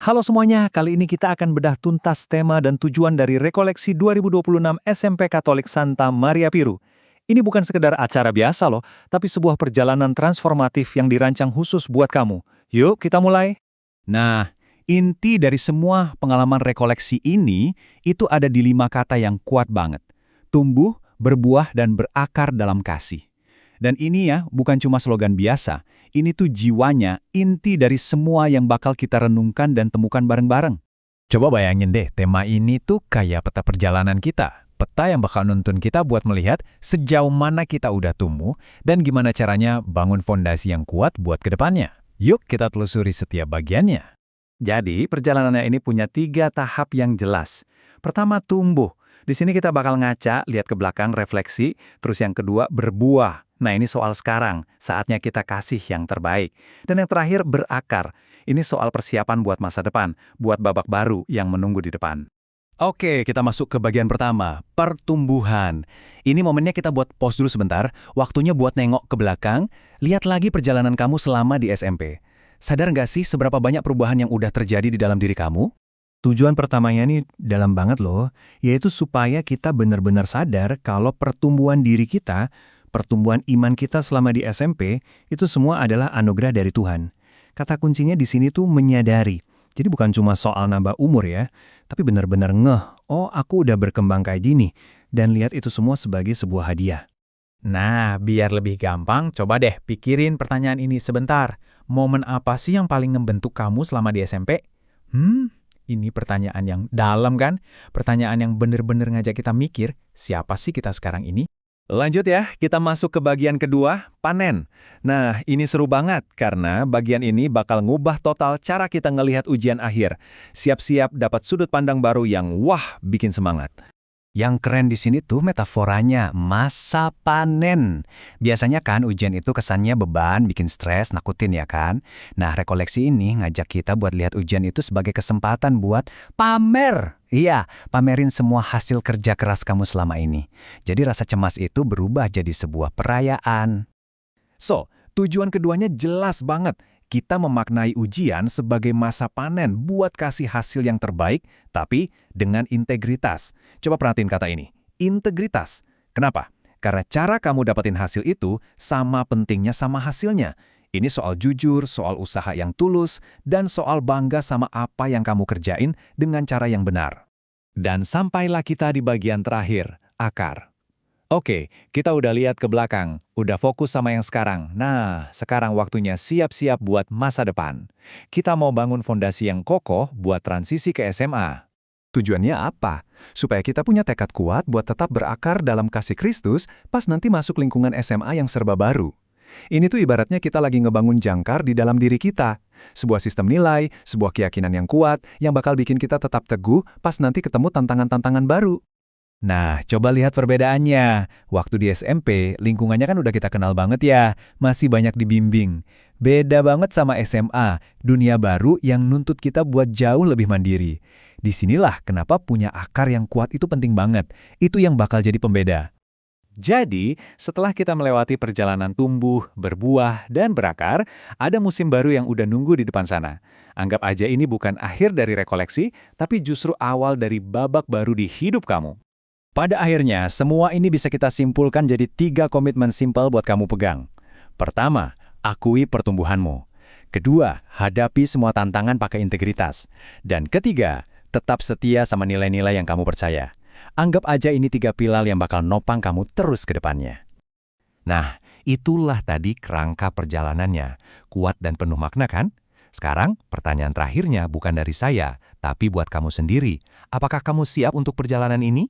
Halo semuanya, kali ini kita akan bedah tuntas tema dan tujuan dari Rekoleksi 2026 SMP Katolik Santa Maria Piru. Ini bukan sekedar acara biasa loh, tapi sebuah perjalanan transformatif yang dirancang khusus buat kamu. Yuk kita mulai. Nah, inti dari semua pengalaman rekoleksi ini, itu ada di 5 kata yang kuat banget. Tumbuh, berbuah, dan berakar dalam kasih. Dan ini ya, bukan cuma slogan biasa. Ini tuh jiwanya, inti dari semua yang bakal kita renungkan dan temukan bareng-bareng. Coba bayangin deh, tema ini tuh kayak peta perjalanan kita. Peta yang bakal nuntun kita buat melihat sejauh mana kita udah tumbuh dan gimana caranya bangun fondasi yang kuat buat ke depannya. Yuk kita telusuri setiap bagiannya. Jadi, perjalanannya ini punya 3 tahap yang jelas. Pertama, tumbuh. Di sini kita bakal ngaca, lihat ke belakang, refleksi. Terus yang kedua, berbuah. Nah, ini soal sekarang, saatnya kita kasih yang terbaik. Dan yang terakhir, berakar. Ini soal persiapan buat masa depan, buat babak baru yang menunggu di depan. Oke, kita masuk ke bagian pertama, pertumbuhan. Ini momennya kita buat pause dulu sebentar, waktunya buat nengok ke belakang, lihat lagi perjalanan kamu selama di SMP. Sadar nggak sih seberapa banyak perubahan yang udah terjadi di dalam diri kamu? Tujuan pertamanya ini dalam banget loh, yaitu supaya kita benar-benar sadar kalau pertumbuhan diri kita, pertumbuhan iman kita selama di SMP, itu semua adalah anugerah dari Tuhan. Kata kuncinya di sini tuh menyadari. Jadi bukan cuma soal nambah umur ya, tapi benar-benar ngeh, oh aku udah berkembang kayak gini, dan lihat itu semua sebagai sebuah hadiah. Nah, biar lebih gampang, coba deh pikirin pertanyaan ini sebentar. Momen apa sih yang paling ngebentuk kamu selama di SMP? Ini pertanyaan yang dalam kan? Pertanyaan yang bener-bener ngajak kita mikir, siapa sih kita sekarang ini? Lanjut ya, kita masuk ke bagian kedua, panen. Nah, ini seru banget karena bagian ini bakal ngubah total cara kita ngelihat ujian akhir. Siap-siap dapat sudut pandang baru yang wah, bikin semangat. Yang keren di sini tuh metaforanya, masa panen. Biasanya kan ujian itu kesannya beban, bikin stres, nakutin ya kan? Nah, rekoleksi ini ngajak kita buat lihat ujian itu sebagai kesempatan buat pamer. Iya, pamerin semua hasil kerja keras kamu selama ini. Jadi rasa cemas itu berubah jadi sebuah perayaan. So, tujuan keduanya jelas banget. Kita memaknai ujian sebagai masa panen buat kasih hasil yang terbaik, tapi dengan integritas. Coba perhatiin kata ini, integritas. Kenapa? Karena cara kamu dapetin hasil itu sama pentingnya sama hasilnya. Ini soal jujur, soal usaha yang tulus, dan soal bangga sama apa yang kamu kerjain dengan cara yang benar. Dan sampailah kita di bagian terakhir, akar. Oke, kita udah lihat ke belakang, udah fokus sama yang sekarang. Nah, sekarang waktunya siap-siap buat masa depan. Kita mau bangun fondasi yang kokoh buat transisi ke SMA. Tujuannya apa? Supaya kita punya tekad kuat buat tetap berakar dalam kasih Kristus pas nanti masuk lingkungan SMA yang serba baru. Ini tuh ibaratnya kita lagi ngebangun jangkar di dalam diri kita. Sebuah sistem nilai, sebuah keyakinan yang kuat, yang bakal bikin kita tetap teguh pas nanti ketemu tantangan-tantangan baru. Nah, coba lihat perbedaannya. Waktu di SMP, lingkungannya kan udah kita kenal banget ya, masih banyak dibimbing. Beda banget sama SMA, dunia baru yang nuntut kita buat jauh lebih mandiri. Disinilah kenapa punya akar yang kuat itu penting banget. Itu yang bakal jadi pembeda. Jadi, setelah kita melewati perjalanan tumbuh, berbuah, dan berakar, ada musim baru yang udah nunggu di depan sana. Anggap aja ini bukan akhir dari rekoleksi, tapi justru awal dari babak baru di hidup kamu. Pada akhirnya, semua ini bisa kita simpulkan jadi 3 komitmen simpel buat kamu pegang. Pertama, akui pertumbuhanmu. Kedua, hadapi semua tantangan pakai integritas. Dan ketiga, tetap setia sama nilai-nilai yang kamu percaya. Anggap aja ini 3 pilar yang bakal nopang kamu terus ke depannya. Nah, itulah tadi kerangka perjalanannya. Kuat dan penuh makna kan? Sekarang, pertanyaan terakhirnya bukan dari saya, tapi buat kamu sendiri. Apakah kamu siap untuk perjalanan ini?